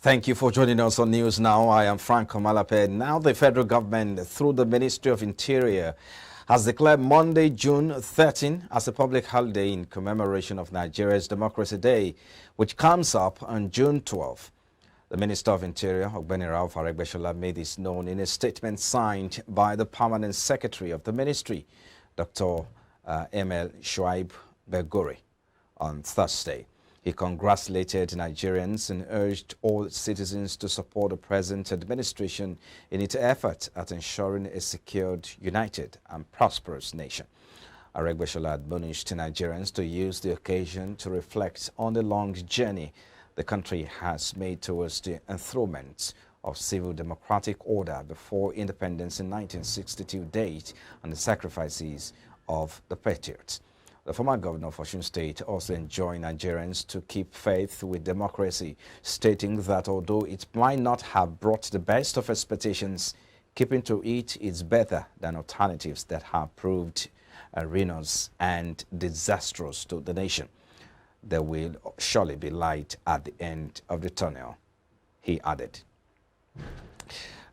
Thank you for joining us on News Now. I am Frank Omalape. Now the federal government, through the Ministry of Interior, has declared Monday, June 13 as a public holiday in commemoration of Nigeria's Democracy Day, which comes up on June 12. The Minister of Interior, Ogbeni made this known in a statement signed by the Permanent Secretary of the Ministry, Dr. M.L. Shuaib Begore, on Thursday. He congratulated Nigerians and urged all citizens to support the present administration in its effort at ensuring a secured, united and prosperous nation. Aregbesola admonished Nigerians to use the occasion to reflect on the long journey the country has made towards the enthronement of civil democratic order before independence in 1962 date and the sacrifices of the patriots. The former governor of Osun State also enjoined Nigerians to keep faith with democracy, stating that although it might not have brought the best of expectations, keeping to it is better than alternatives that have proved ruinous and disastrous to the nation. There will surely be light at the end of the tunnel, he added.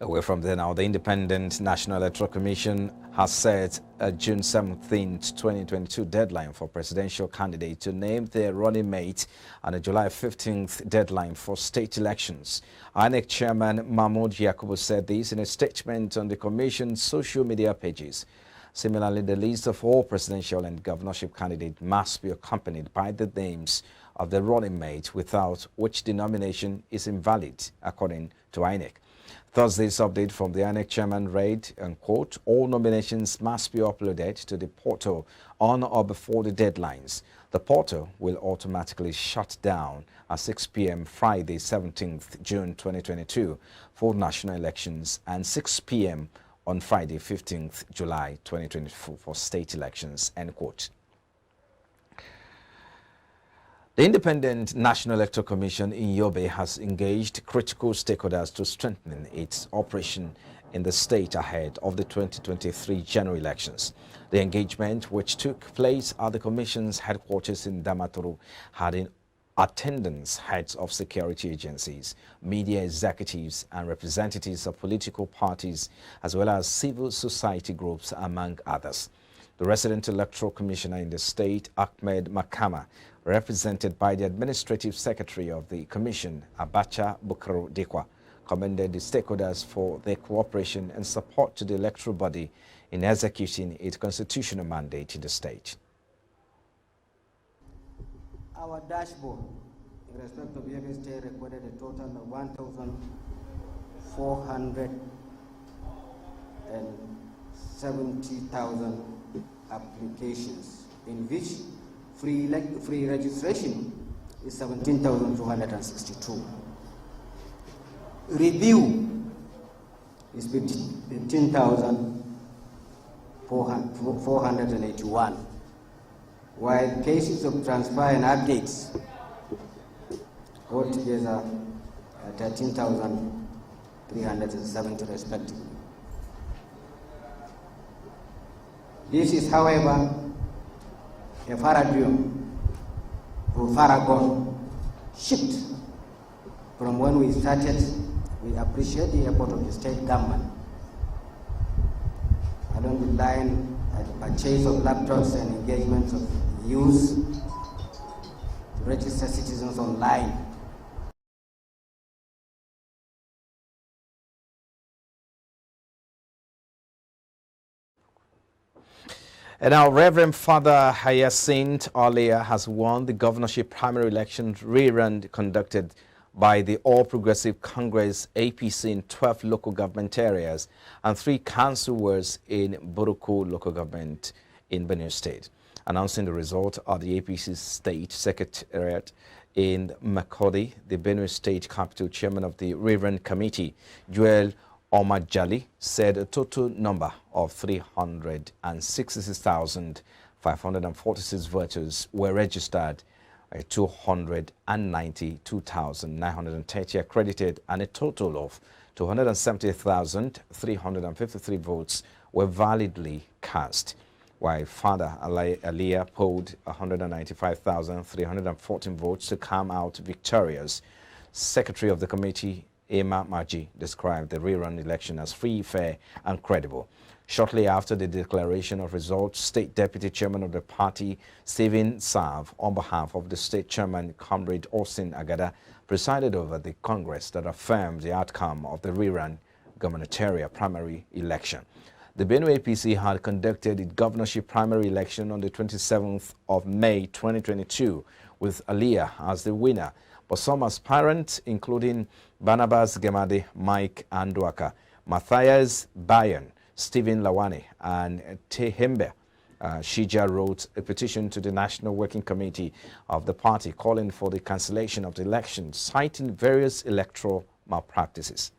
Away from there now, the Independent National Electoral Commission has set a June 17, 2022 deadline for presidential candidates to name their running mate and a July 15th deadline for state elections. Inec Chairman Mahmoud Yakubu said this in a statement on the Commission's social media pages. Similarly, the list of all presidential and governorship candidates must be accompanied by the names of the running mate, without which the nomination is invalid, according to Inec. Thursday's update from the INEC chairman read, and quote, all nominations must be uploaded to the portal on or before the deadlines. The portal will automatically shut down at 6 p.m. Friday, 17th June 2022 for national elections and 6 p.m. on Friday, 15th July 2024 for state elections, end quote. The Independent National Electoral Commission in YOBE has engaged critical stakeholders to strengthen its operation in the state ahead of the 2023 general elections. The engagement, which took place at the Commission's headquarters in Damaturu, had in attendance heads of security agencies, media executives and representatives of political parties, as well as civil society groups, among others. The resident electoral commissioner in the state, Ahmed Makama, represented by the administrative secretary of the commission, Abacha Bukaro Dikwa, commended the stakeholders for their cooperation and support to the electoral body in executing its constitutional mandate in the state. Our dashboard in respect of Yobe State recorded a total of 1,470,000 applications, in which free registration is 17,262. Review is 15,481. While cases of transfer and updates altogether 13,370 respectively. This is, however, a paradigm or Faragon shift from when we started. We appreciate the effort of the state government along the line at the purchase of laptops and engagements of youth to register citizens online. And now Reverend Father Hyacinth ALIA has won the governorship primary election rerun conducted by the All Progressive Congress APC in 12 local government areas and 3 council wards in Buruku local government in BENUE State. Announcing the result of the APC State Secretariat in Makurdi, the BENUE State capital, chairman of the Rerun Committee, Joel Omajali, said a total number of 366,546 voters were registered, 292,930 accredited, and a total of 270,353 votes were validly cast, while Father ALIA polled 195,314 votes to come out victorious. Secretary of the committee, Emma Maji, described the rerun election as free, fair, and credible. Shortly after the declaration of results, State Deputy Chairman of the party, Stephen Sav, on behalf of the State Chairman, Comrade Austin Agada, presided over the Congress that affirmed the outcome of the rerun gubernatorial primary election. The BENUE APC had conducted its governorship primary election on the 27th of May 2022 with ALIA as the winner, but some aspirants, including Barnabas Gemade, Mike Andwaka, Matthias Bayan, Stephen Lawane, and Tehembe Shija, wrote a petition to the National Working Committee of the party calling for the cancellation of the election, citing various electoral malpractices.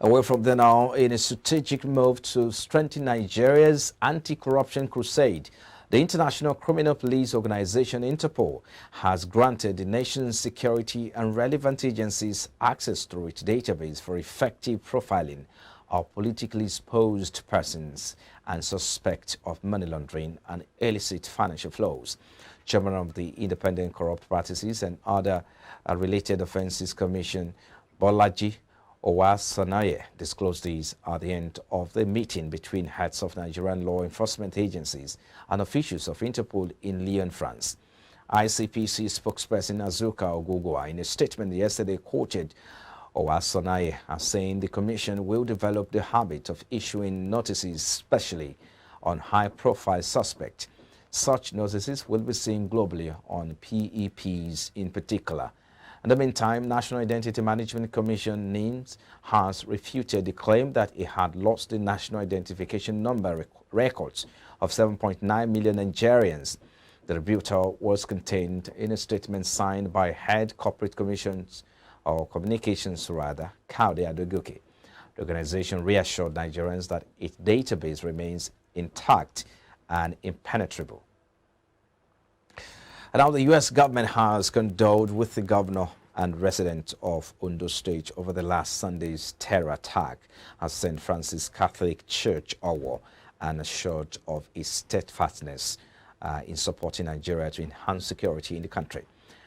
Away from there now, in a strategic move to strengthen Nigeria's anti-corruption crusade, the International Criminal Police Organization Interpol has granted the nation's security and relevant agencies access through its database for effective profiling of politically exposed persons and suspects of money laundering and illicit financial flows. Chairman of the Independent Corrupt Practices and Other Related Offences Commission, Bolaji Owasanaye, disclosed these at the end of the meeting between heads of Nigerian law enforcement agencies and officials of Interpol in Lyon, France. ICPC spokesperson Azuka Ogugwa, in a statement yesterday, quoted Owasanaye as saying the Commission will develop the habit of issuing notices, especially on high-profile suspects. Such notices will be seen globally on PEPs in particular. In the meantime, National Identity Management Commission NIMS has refuted the claim that it had lost the national identification number records of 7.9 million Nigerians. The rebuttal was contained in a statement signed by Head Corporate Communications Kaude Adogoke. The organization reassured Nigerians that its database remains intact and impenetrable. And now the U.S. government has condoled with the governor and residents of Ondo State over the last Sunday's terror attack at St. Francis Catholic Church, Owo, and assured of its steadfastness in supporting Nigeria to enhance security in the country.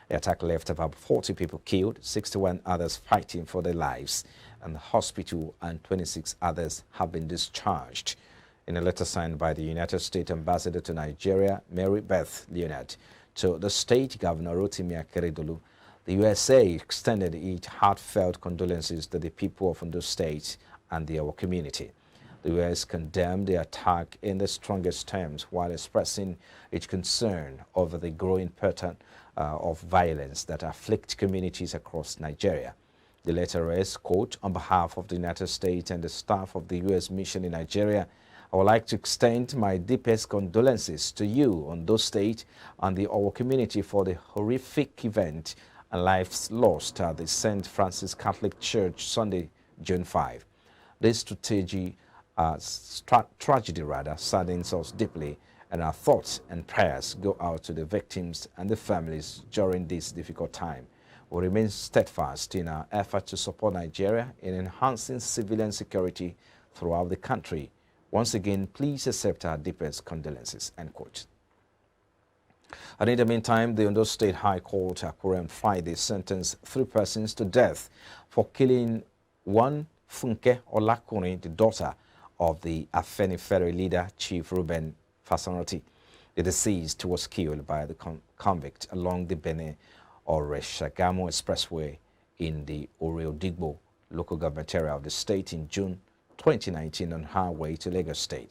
The attack left about 40 people killed, 61 others fighting for their lives, and the hospital and 26 others have been discharged. In a letter signed by the United States Ambassador to Nigeria, Mary Beth Leonard, to the state governor Rotimi Akeredolu, the USA extended its heartfelt condolences to the people of Ondo State and the Owo community. The U.S. condemned the attack in the strongest terms while expressing its concern over the growing pattern of violence that afflict communities across Nigeria. The letter reads, quote, "On behalf of the United States and the staff of the U.S. mission in Nigeria, I would like to extend my deepest condolences to you, Ondo State, and the Owo community for the horrific event and lives lost at the St. Francis Catholic Church Sunday, June 5. This tragedy saddens us deeply, and our thoughts and prayers go out to the victims and the families during this difficult time. We remain steadfast in our effort to support Nigeria in enhancing civilian security throughout the country. Once again, please accept our deepest condolences," end quote. And in the meantime, the Ondo State High Court Akure on Friday sentenced 3 persons to death for killing one Funke Olakuni, the daughter of the Afenifere leader, Chief Reuben Fasoranti. The deceased was killed by the convict along the Benin or Shagamu Expressway in the Orio-Digbo local government area of the state in June 2019 on her way to Lagos State.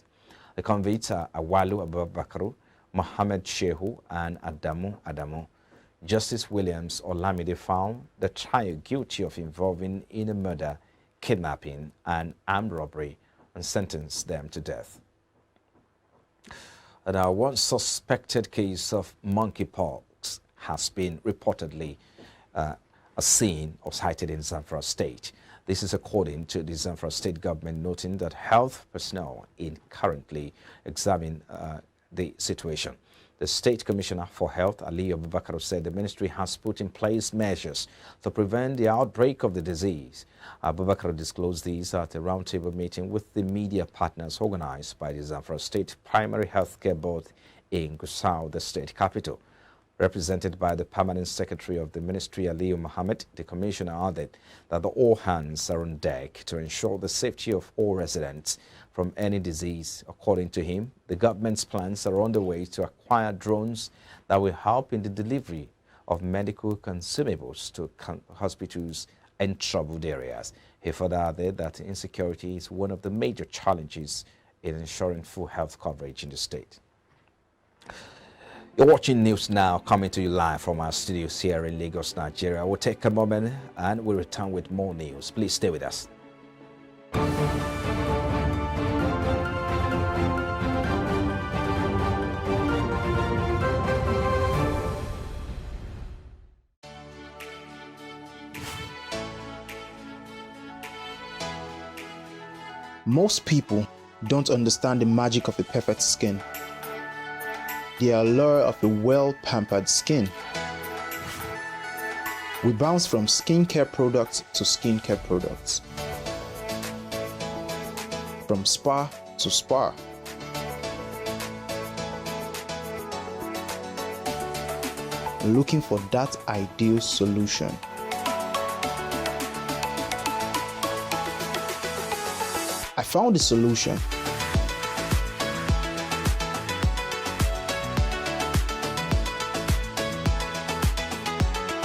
The convicts are Awalu Abubakar, Mohammed Shehu, and Adamu. Justice Williams Olamide found the trio guilty of involving in a murder, kidnapping, and armed robbery and sentenced them to death. And one suspected case of monkeypox has been reportedly seen or cited in ZAMFARA State. This is according to the ZAMFARA State government, noting that health personnel currently examine the situation. The State Commissioner for Health, Ali Abubakar, said the ministry has put in place measures to prevent the outbreak of the disease. Abubakar disclosed these at a roundtable meeting with the media partners organized by the ZAMFARA State Primary Healthcare Board in Gusau, the state capital. Represented by the Permanent Secretary of the Ministry, ALIA Mohammed, the Commissioner added that all hands are on deck to ensure the safety of all residents from any disease. According to him, the government's plans are on the way to acquire drones that will help in the delivery of medical consumables to hospitals and troubled areas. He further added that insecurity is one of the major challenges in ensuring full health coverage in the state. You're watching News Now, coming to you live from our studios here in Lagos, Nigeria. We'll take a moment and we'll return with more news. Please stay with us. Most people don't understand the magic of a perfect skin, the allure of a well-pampered skin. We bounce from skincare products to skincare products, from spa to spa. Looking for that ideal solution. I found the solution.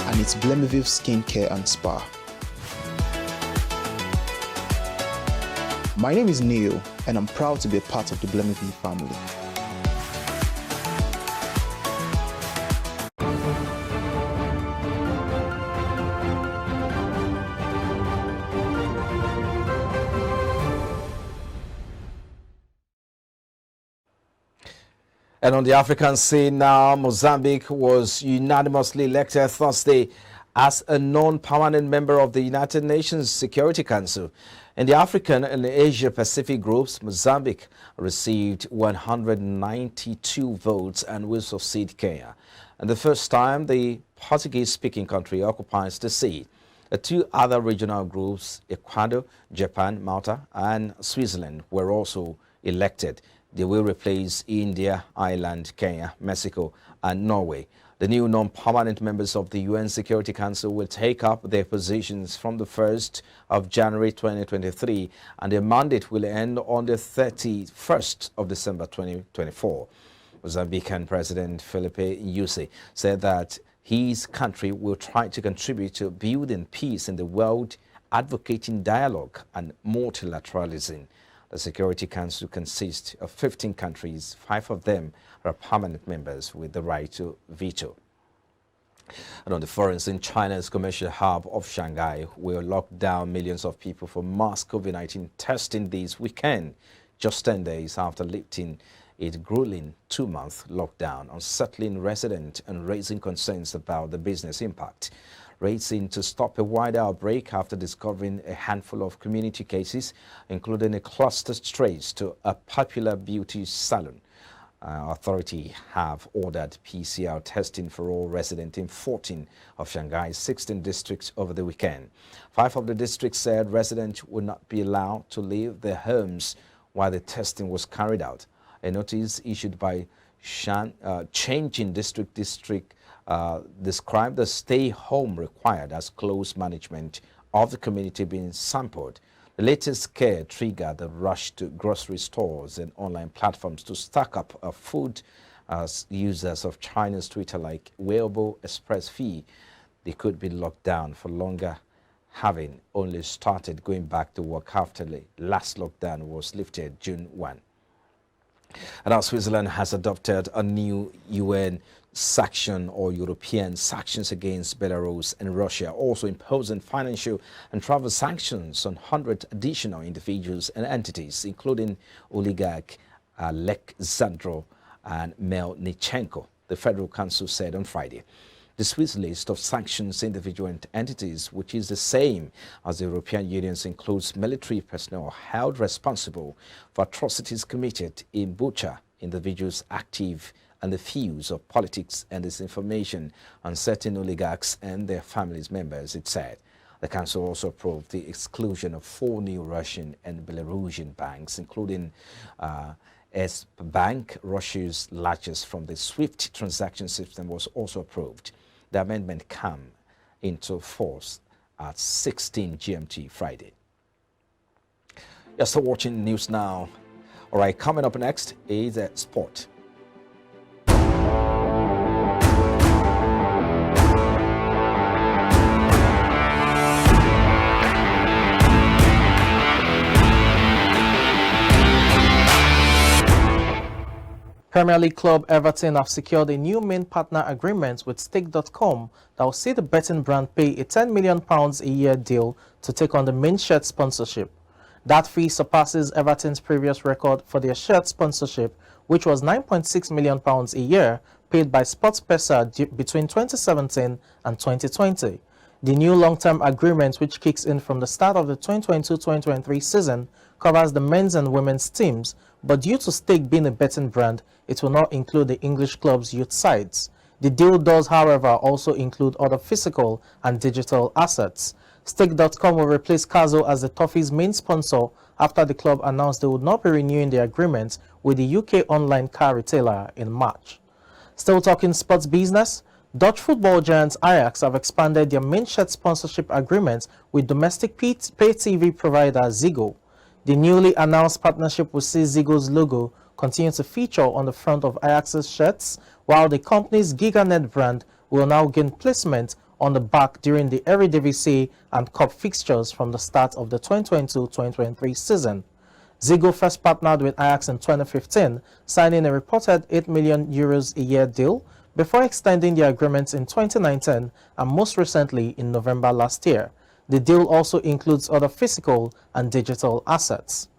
And it's BENUE Skincare and Spa. My name is Neil, and I'm proud to be a part of the BENUE family. And on the African scene now, Mozambique was unanimously elected Thursday as a non-permanent member of the United Nations Security Council. In the African and Asia-Pacific groups, Mozambique received 192 votes and will succeed Kenya. And the first time the Portuguese-speaking country occupies the seat. The two other regional groups, Ecuador, Japan, Malta, and Switzerland, were also elected. They will replace India, Ireland, Kenya, Mexico, and Norway. The new non-permanent members of the UN Security Council will take up their positions from the 1st of January 2023, and their mandate will end on the 31st of December 2024. Mozambican President Filipe Nyusi said that his country will try to contribute to building peace in the world, advocating dialogue and multilateralism. The Security Council consists of 15 countries. 5 of them are permanent members with the right to veto. And on the foreign scene, China's commercial hub of Shanghai will lock down millions of people for mass COVID-19 testing this weekend, just 10 days after lifting its grueling 2-month lockdown, unsettling residents and raising concerns about the business impact. Racing to stop a wider outbreak after discovering a handful of community cases, including a cluster trace to a popular beauty salon. Authorities have ordered PCR testing for all residents in 14 of Shanghai's 16 districts over the weekend. 5 of the districts said residents would not be allowed to leave their homes while the testing was carried out. A notice issued by Changing District described the stay home required as close management of the community being sampled. The latest scare triggered the rush to grocery stores and online platforms to stock up food as users of China's Twitter like Weibo express fee they could be locked down for longer, having only started going back to work after the last lockdown was lifted June 1. And now Switzerland has adopted a new UN sanction or European sanctions against Belarus and Russia, also imposing financial and travel sanctions on 100 additional individuals and entities, including oligarch Alexandro and Melnichenko, the Federal Council said on Friday. The Swiss list of sanctions individual entities, which is the same as the European Union's, includes military personnel held responsible for atrocities committed in Bucha, individuals active and the views of politics and disinformation on certain oligarchs and their families members, it said. The Council also approved the exclusion of 4 new Russian and Belarusian banks, including as bank Russia's largest from the SWIFT transaction system was also approved. The amendment came into force at 16 GMT Friday. You're still watching News Now. All right, coming up next is sport. Premier League club Everton have secured a new main partner agreement with Stake.com that will see the betting brand pay a £10 million a year deal to take on the main shirt sponsorship. That fee surpasses Everton's previous record for their shirt sponsorship, which was £9.6 million a year paid by SportsPesa between 2017 and 2020. The new long-term agreement, which kicks in from the start of the 2022-2023 season, covers the men's and women's teams, but due to Stake being a betting brand, it will not include the English club's youth sides. The deal does, however, also include other physical and digital assets. Stake.com will replace Cazzo as the Toffee's main sponsor after the club announced they would not be renewing the agreement with the UK online car retailer in March. Still talking sports business, Dutch football giants Ajax have expanded their main shirt sponsorship agreement with domestic pay TV provider Ziggo. The newly announced partnership will see Ziggo's logo continue to feature on the front of Ajax's shirts, while the company's GigaNet brand will now gain placement on the back during the Eredivisie and Cup fixtures from the start of the 2022-2023 season. Ziggo first partnered with Ajax in 2015, signing a reported €8 million a year deal, before extending the agreement in 2019 and most recently in November last year. The deal also includes other physical and digital assets.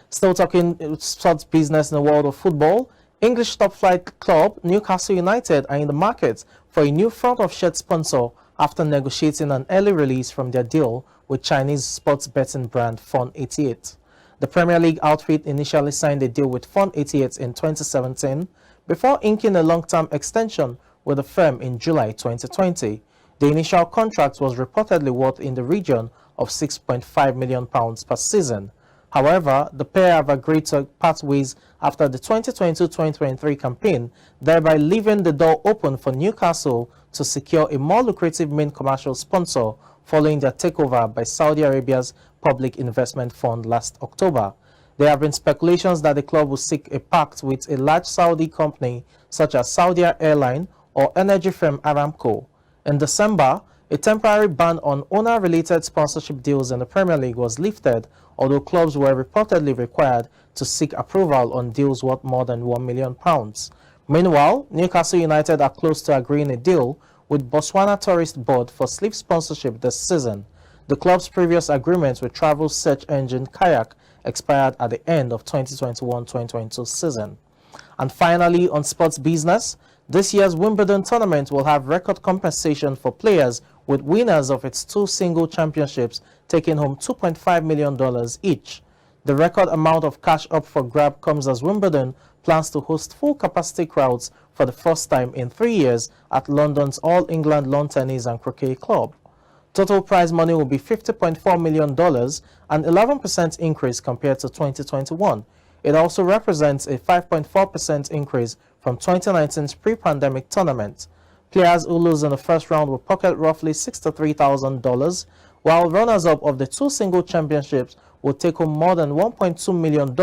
Still talking sports business in the world of football, English top flight club Newcastle United are in the market for a new front of shirt sponsor after negotiating an early release from their deal with Chinese sports betting brand Fun88. The Premier League outfit initially signed a deal with Fun88 in 2017 before inking a long-term extension with the firm in July 2020. The initial contract was reportedly worth in the region of £6.5 million per season. However, the pair have agreed to part ways after the 2022-2023 campaign, thereby leaving the door open for Newcastle to secure a more lucrative main commercial sponsor following their takeover by Saudi Arabia's Public Investment Fund last October. There have been speculations that the club will seek a pact with a large Saudi company such as Saudi Airline or energy firm Aramco. In December, a temporary ban on owner-related sponsorship deals in the Premier League was lifted, although clubs were reportedly required to seek approval on deals worth more than £1 million. Meanwhile, Newcastle United are close to agreeing a deal with Botswana Tourist Board for sleeve sponsorship this season. The club's previous agreement with travel search engine Kayak expired at the end of 2021-2022 season. And finally, on sports business, this year's Wimbledon tournament will have record compensation for players, with winners of its two single championships taking home $2.5 million each. The record amount of cash up for grab comes as Wimbledon plans to host full capacity crowds for the first time in 3 years at London's All England Lawn Tennis and Croquet Club. Total prize money will be $50.4 million, an 11% increase compared to 2021. It also represents a 5.4% increase from 2019's pre-pandemic tournament. Players who lose in the first round will pocket roughly $63,000, while runners-up of the two single championships will take home more than $1.2 million.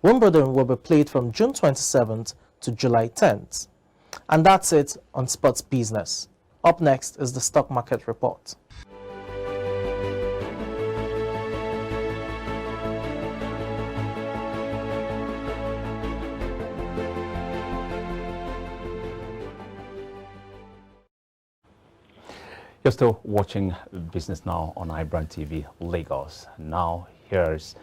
Wimbledon will be played from June 27th to July 10th. And that's it on sports business. Up next is the stock market report. You're still watching Business Now on IBrandTV Lagos. Now here's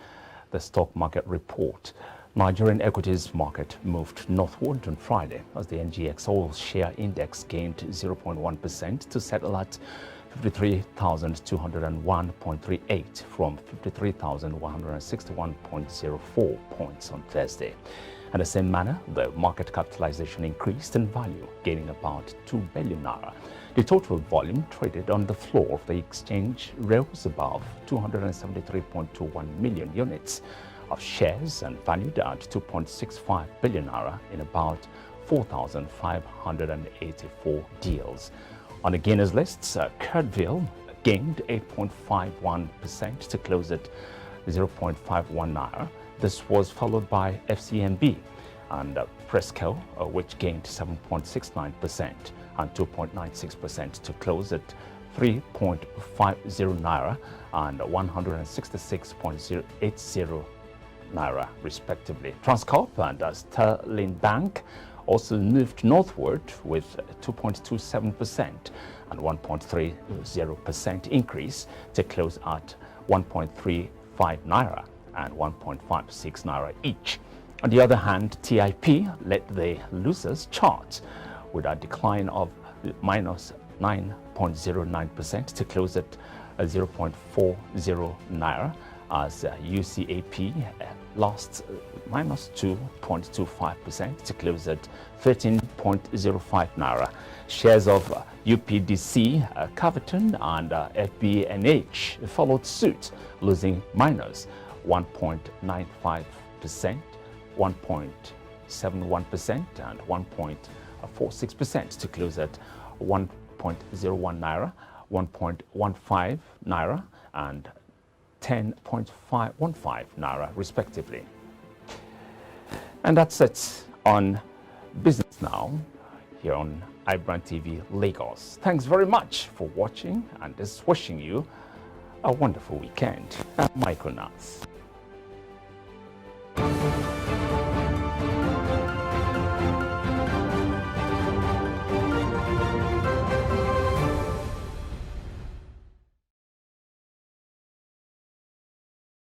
the stock market report. Nigerian equities market moved northward on Friday as the NGX All Share Index gained 0.1% to settle at 53,201.38 from 53,161.04 points on Thursday. In the same manner, the market capitalization increased in value, gaining about 2 billion naira. The total volume traded on the floor of the exchange rose above 273.21 million units, of shares and valued at 2.65 billion naira in about 4,584 deals. On the gainers lists, Kurtville gained 8.51% to close at 0.51 naira. This was followed by FCMB and Presco, which gained 7.69% and 2.96% to close at 3.50 naira and 166.080 naira respectively. Transcorp and Sterling Bank also moved northward with 2.27% and 1.30% increase to close at 1.35 naira and 1.56 naira each. On the other hand, TIP led the losers chart with a decline of minus 9.09% to close at 0.40 naira, as UCAP lost minus 2.25% to close at 13.05 naira. Shares of UPDC, Caverton and FBNH followed suit, losing minus 1.95%, 1.71% and 1.46% to close at 1.01 naira, 1.15 naira and 10.15 naira respectively. And that's it on Business Now here on IBrandTV Lagos. Thanks very much for watching and just wishing you a wonderful weekend. I'm Michael Nas.